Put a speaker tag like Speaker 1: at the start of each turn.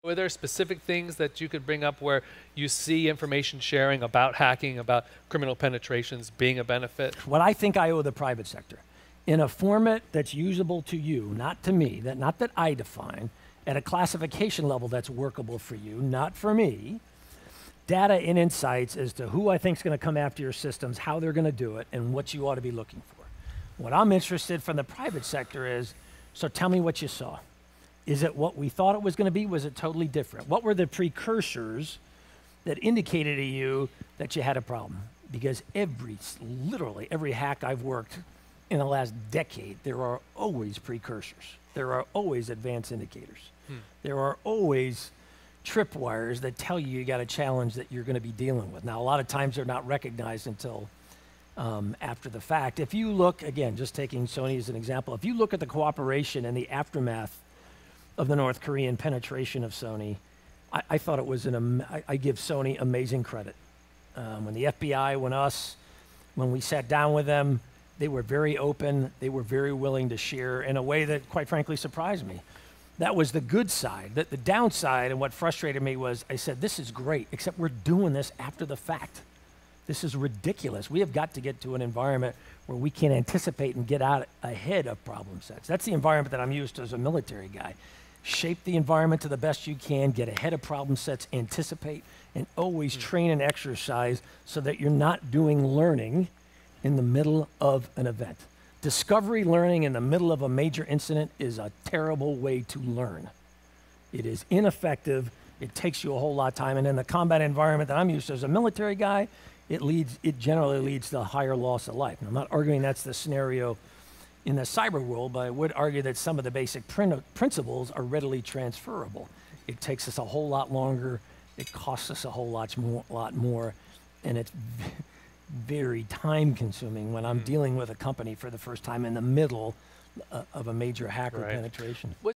Speaker 1: Are there specific things that you could bring up where you see information sharing about hacking, about criminal penetrations being a benefit?
Speaker 2: What I think I owe the private sector, in a format that's usable to you, not to me, not that I define, at a classification level that's workable for you, not for me, data and insights as to who I think is going to come after your systems, how they're going to do it, and what you ought to be looking for. What I'm interested from the private sector is, so tell me what you saw. Is it what we thought it was going to be? Was it totally different? What were the precursors that indicated to you that you had a problem? Because literally every hack I've worked in the last decade, there are always precursors. There are always advanced indicators. There are always tripwires that tell you got a challenge that you're going to be dealing with. Now, a lot of times they're not recognized until after the fact. If you look, again, just taking Sony as an example, if you look at the cooperation and the aftermath of the North Korean penetration of Sony, I thought it was I give Sony amazing credit. When the FBI, when we sat down with them, they were very open, they were very willing to share in a way that quite frankly surprised me. That was the good side. The downside and what frustrated me was I said, this is great, except we're doing this after the fact. This is ridiculous. We have got to get to an environment where we can anticipate and get out ahead of problem sets. That's the environment that I'm used to as a military guy. Shape the environment to the best you can, get ahead of problem sets, anticipate, and always train and exercise so that you're not doing learning in the middle of an event. Discovery learning in the middle of a major incident is a terrible way to learn. It is ineffective. It takes you a whole lot of time. And in the combat environment that I'm used to as a military guy, it generally leads to a higher loss of life. And I'm not arguing that's the scenario in the cyber world, but I would argue that some of the basic principles are readily transferable. It takes us a whole lot longer. It costs us a whole lot more, and it's very time consuming when I'm dealing with a company for the first time in the middle of a major hacker penetration.